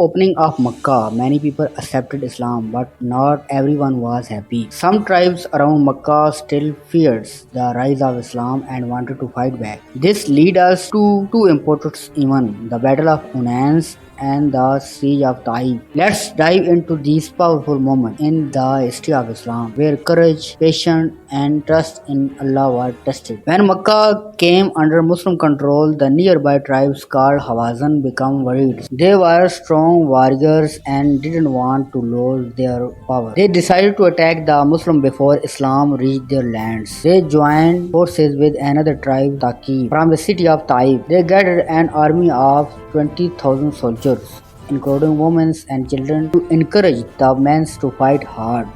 Opening of Makkah, many people accepted Islam, but not everyone was happy. Some tribes around Makkah still feared the rise of Islam and wanted to fight back. This led us to two important events, the Battle of Hunain and the Siege of Taif. Let's dive into these powerful moments in the history of Islam, where courage, patience, and trust in Allah were tested. When Makkah came under Muslim control, the nearby tribes called Hawazin became worried. They were strong warriors and didn't want to lose their power. They decided to attack the Muslim before Islam reached their lands. They joined forces with another tribe, Taqi, from the city of Taif. They gathered an army of 20,000 soldiers, including women and children, to encourage the men to fight hard.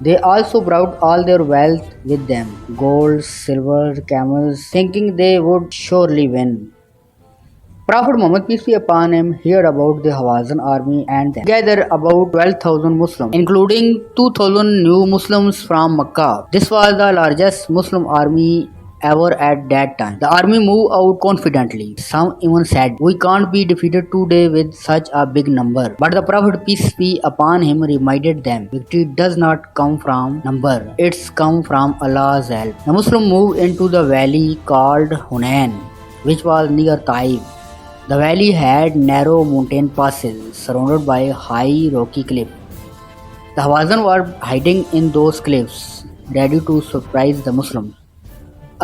They also brought all their wealth with them, gold, silver, camels, thinking they would surely win. Prophet Muhammad, peace be upon him, heard about the Hawazin army and they gathered about 12,000 Muslims, including 2,000 new Muslims from Makkah. This was the largest Muslim army ever at that time. The army moved out confidently. Some even said, "We can't be defeated today with such a big number." But the Prophet, peace be upon him, reminded them, victory does not come from number, it's come from Allah's help. The Muslims moved into the valley called Hunain, which was near Taif. The valley had narrow mountain passes surrounded by high rocky cliffs. The Hawazin were hiding in those cliffs, ready to surprise the Muslims.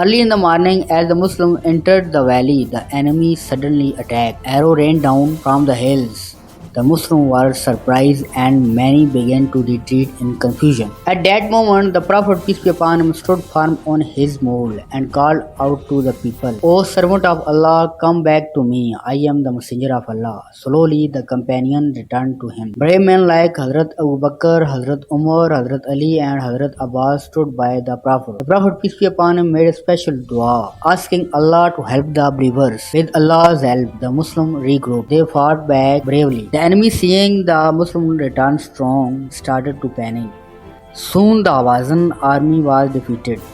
Early in the morning, as the Muslims entered the valley, the enemy suddenly attacked. Arrows rained down from the hills. The Muslims were surprised and many began to retreat in confusion. At that moment, the Prophet, peace be upon him, stood firm on his mule and called out to the people, "O servant of Allah, come back to me. I am the messenger of Allah." Slowly, the companion returned to him. Brave men like Hazrat Abu Bakr, Hazrat Umar, Hazrat Ali, and Hazrat Abbas stood by the Prophet. The Prophet, peace be upon him, made a special dua, asking Allah to help the believers. With Allah's help, the Muslims regrouped. They fought back bravely. The enemy, seeing the Muslim return strong, started to panic. Soon the Hawazin army was defeated.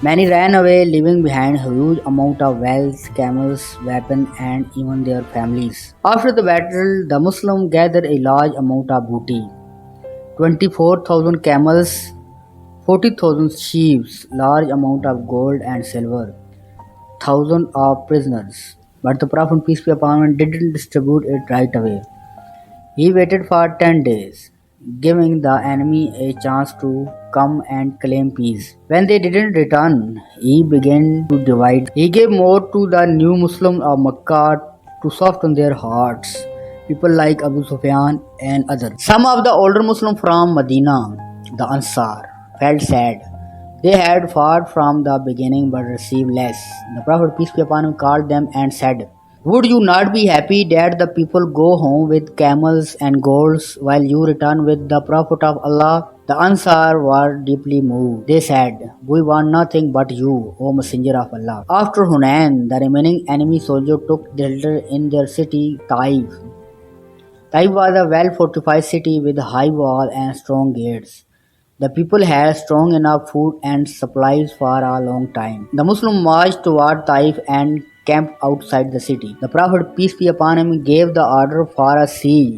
Many ran away, leaving behind a huge amount of wealth, camels, weapons, and even their families. After the battle, the Muslims gathered a large amount of booty: 24,000 camels, 40,000 sheep, large amount of gold and silver, thousands of prisoners. But the Prophet, peace be upon him, didn't distribute it right away. He waited for 10 days, giving the enemy a chance to come and claim peace. When they didn't return, he began to divide. He gave more to the new Muslims of Makkah to soften their hearts, people like Abu Sufyan and others. Some of the older Muslims from Medina, the Ansar, felt sad. They had fought from the beginning but received less. The Prophet, peace be upon him, called them and said, "Would you not be happy that the people go home with camels and golds while you return with the Prophet of Allah?" The Ansar were deeply moved. They said, "We want nothing but you, O Messenger of Allah." After Hunain, the remaining enemy soldiers took shelter in their city Taif. Taif was a well-fortified city with high walls and strong gates. The people had strong enough food and supplies for a long time. The Muslims marched toward Taif and camped outside the city. The Prophet, peace be upon him, gave the order for a siege,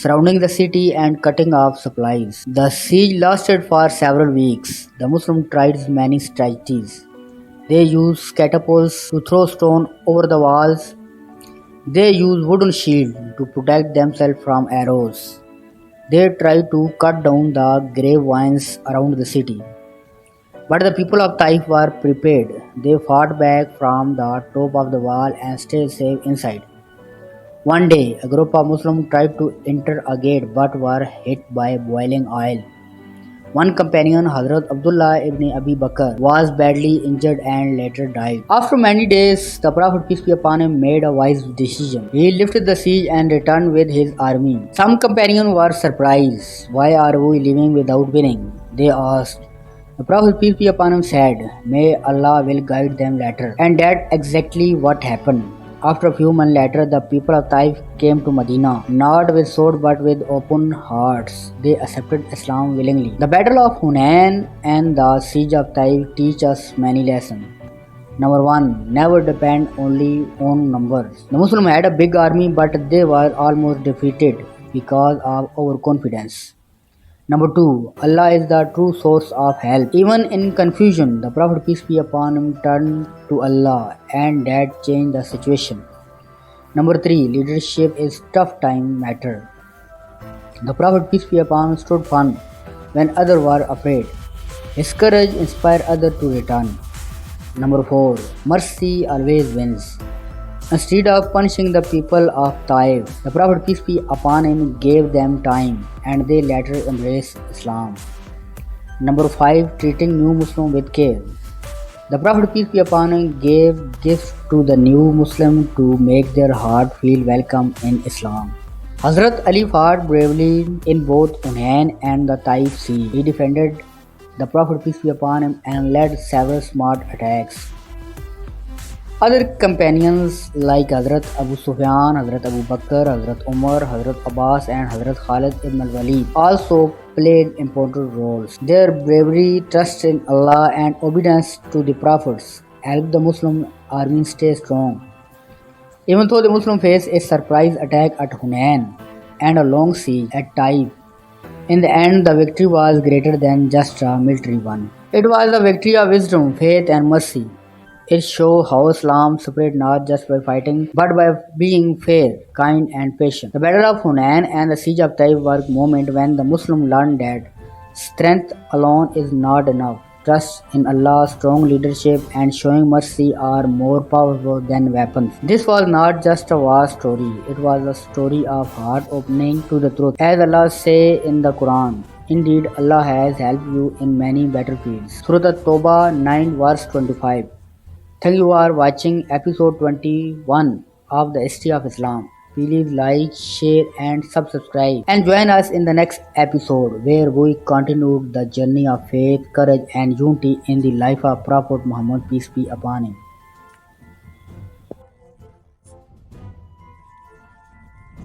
surrounding the city and cutting off supplies. The siege lasted for several weeks. The Muslims tried many strategies. They used catapults to throw stones over the walls. They used wooden shields to protect themselves from arrows. They tried to cut down the grapevines around the city. But the people of Taif were prepared. They fought back from the top of the wall and stayed safe inside. One day, a group of Muslims tried to enter a gate but were hit by boiling oil. One companion, Hazrat Abdullah ibn Abi Bakr, was badly injured and later died. After many days, the Prophet, peace be upon him, made a wise decision. He lifted the siege and returned with his army. Some companions were surprised. "Why are we leaving without winning?" they asked. The Prophet, peace be upon him, said, "May Allah will guide them later." And that's exactly what happened. After a few months later, the people of Taif came to Medina, not with sword but with open hearts. They accepted Islam willingly. The Battle of Hunain and the Siege of Taif teach us many lessons. Number one, never depend only on numbers. The Muslim had a big army, but they were almost defeated because of overconfidence. Number two, Allah is the true source of help. Even in confusion, the Prophet peace be upon him turned to Allah and that changed the situation. Number three, leadership is tough time matter. The Prophet peace be upon him stood firm when others were afraid. His courage inspired others to return. Number 4. Mercy always wins. Instead of punishing the people of Taif, the Prophet peace be upon him gave them time and they later embraced Islam. Number 5. Treating new Muslim with care. The Prophet peace be upon him gave gifts to the new Muslim to make their heart feel welcome in Islam. Hazrat Ali fought bravely in both Hunain and the Taif siege. He defended the Prophet peace be upon him and led several smart attacks. Other companions like Hazrat Abu Sufyan, Hazrat Abu Bakr, Hazrat Umar, Hazrat Abbas and Hazrat Khalid ibn al-Walid also played important roles. Their bravery, trust in Allah and obedience to the prophets helped the Muslim army stay strong. Even though the Muslims faced a surprise attack at Hunain and a long siege at Taif, in the end the victory was greater than just a military one. It was a victory of wisdom, faith and mercy. It shows how Islam spread not just by fighting but by being fair, kind and patient. The Battle of Hunain and the Siege of Taif were moments when the Muslim learned that strength alone is not enough. Trust in Allah, strong leadership and showing mercy are more powerful than weapons. This was not just a war story, it was a story of heart opening to the truth. As Allah says in the Quran, indeed Allah has helped you in many battlefields. Surah At-Tawbah 9 verse 25. Thank you for watching episode 21 of the History of Islam. Please like, share and subscribe and join us in the next episode where we continue the journey of faith, courage and unity in the life of Prophet Muhammad peace be upon him.